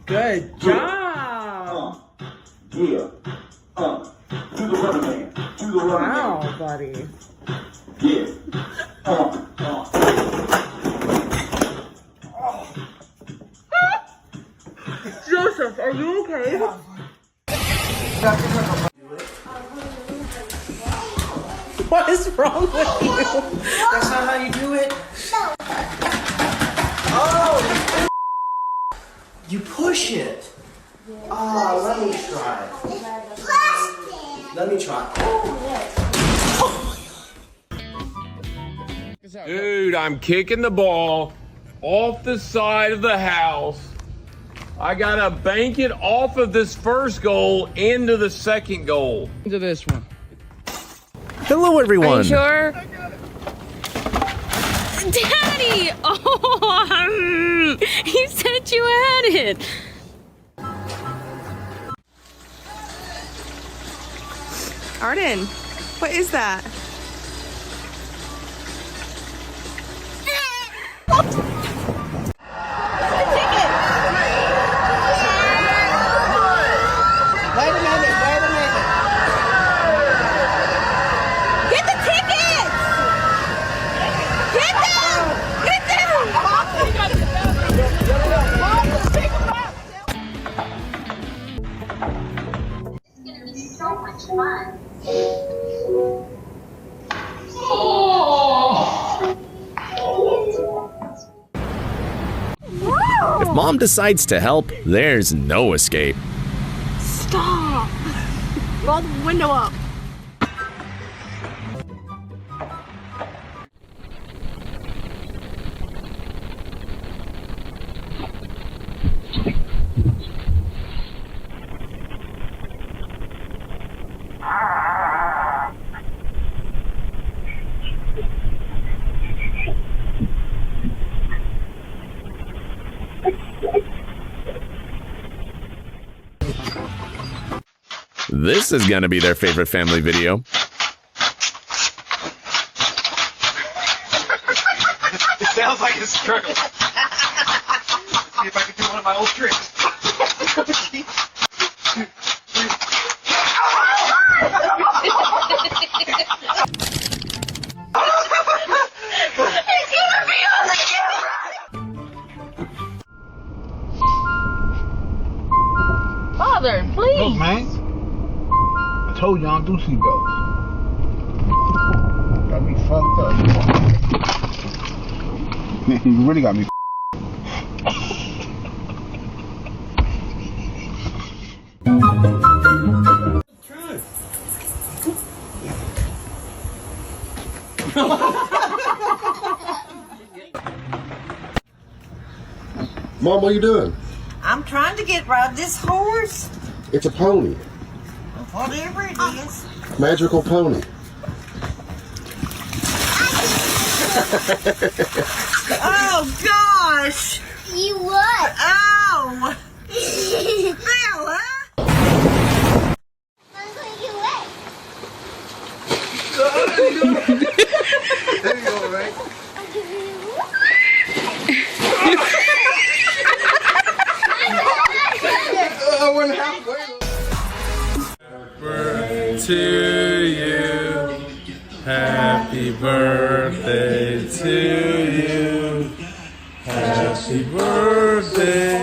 Good job. Yeah. To the running man. To the running man. Wow, buddy. Yeah. Joseph, are you okay? What is wrong with you? That's not how you do it. No. Oh! You push it. Oh, let me try. Let me try. Dude, I'm kicking the ball off the side of the house. I gotta bank it off of this first goal into the second goal. Into this one. Hello, everyone. Are you sure? Daddy! Oh, he said you had it. Arden, what is that? Wait a minute. Get the tickets! Get them! Get It's gonna be so much fun. If mom decides to help, there's no escape. Stop! Roll the window up. This is gonna be their favorite family video. It sounds like a struggle. See if I can do one of my old tricks. It's gonna be on the camera. Father, please. Look, man. I told you I don't do seatbelts. Got me fucked up. You really got me. Mom, what are you doing? I'm trying to ride this horse. It's a pony. Whatever it is. Magical pony. Oh, gosh. You what? Ow. Bella. I'm going to wet. There you go, right? I'll give you I went halfway. To you, happy birthday to you, happy birthday.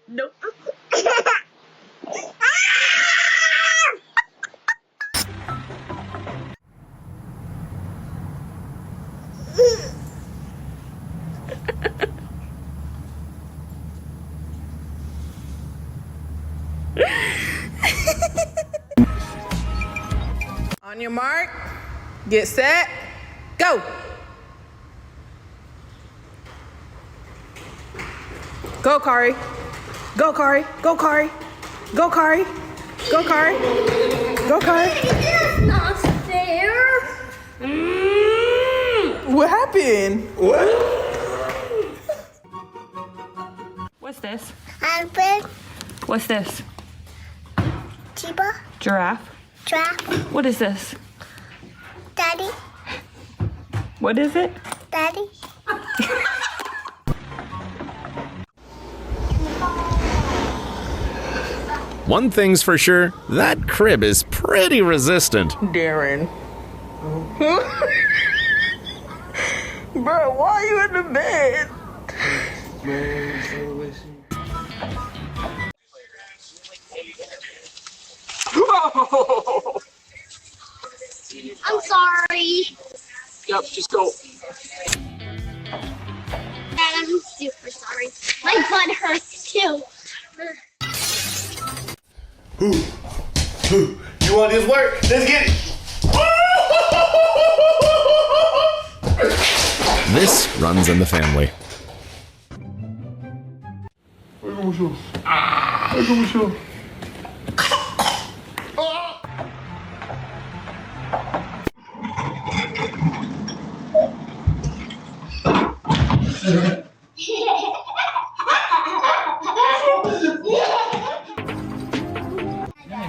Nope. On your mark, get set, go. Go, Kari. Go, Kari. Go, Kari. Go, Kari. Go, Kari. Go, Kari. That's not fair. What happened? What's this? Alfred, What's this? Chiba, Giraffe. Giraffe. What is this? Daddy. What is it? Daddy. One thing's for sure, that crib is pretty resistant. Darren. Bro, why are you in the bed? I'm sorry. Yep, just go. Dad, I'm super sorry. My butt hurts too. You want this work? Let's get it. This runs in the family.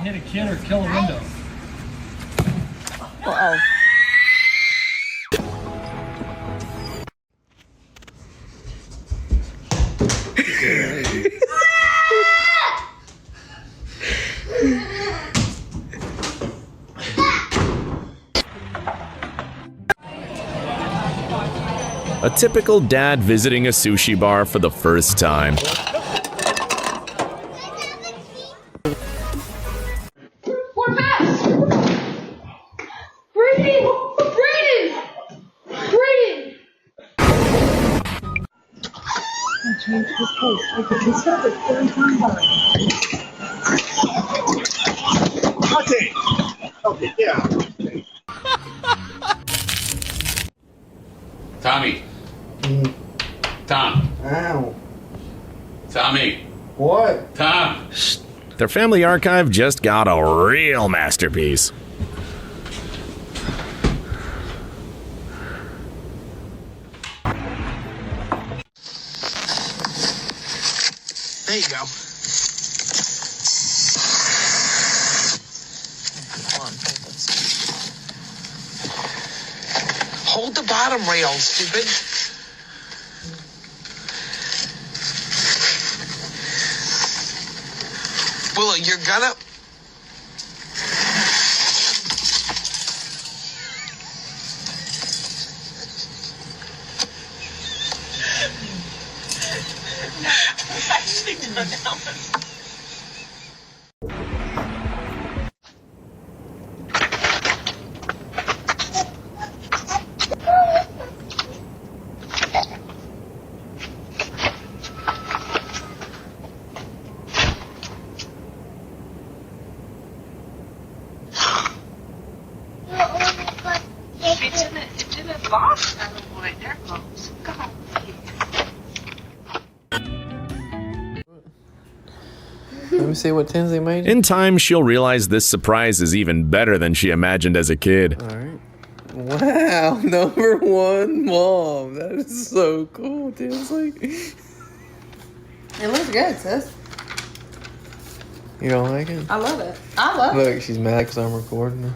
Hit a kid or kill a window. Uh-oh. A typical dad visiting a sushi bar for the first time. We're fast. Breathe. Breathe. Breathe. Okay, yeah. Tommy. Tom. Ow. Tommy. What? Tom. Their family archive just got a real masterpiece. There you go. Hold the bottom rail, stupid. Willow, you're gonna... It's in a box. I don't want it there, folks. God. Let me see what Tinsley made. In time, she'll realize this surprise is even better than she imagined as a kid. Alright. Wow, number one mom. That is so cool, Tinsley. It looks good, sis. You don't like it? I love it. I love it. Look, she's mad because I'm recording her.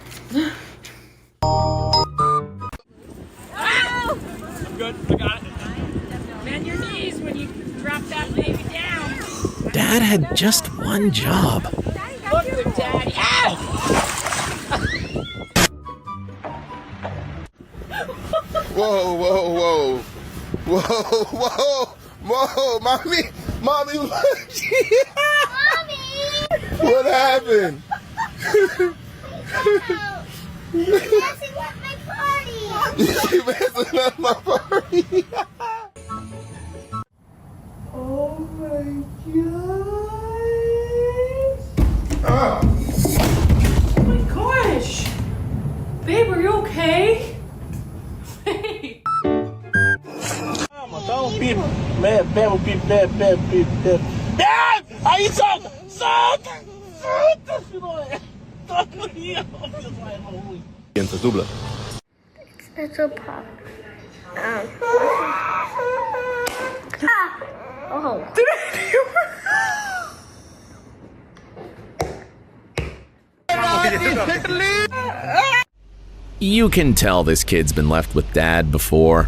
Good, I got it. Bend your knees when you drop that baby down. Dad had just one job. Look at Daddy. Ow! Whoa, whoa, whoa. Whoa, whoa. Whoa, mommy. Mommy, look. What happened? You're messing up my party. You messing up my party. Oh my gosh. Oh my gosh. Babe, are you okay? Hey. Don't be mad, bad, be bad, bad, be bad. Dad! Aí solta! Solta! Solta, filho! Solta aí! It's a pop. Oh. You can tell this kid's been left with dad before.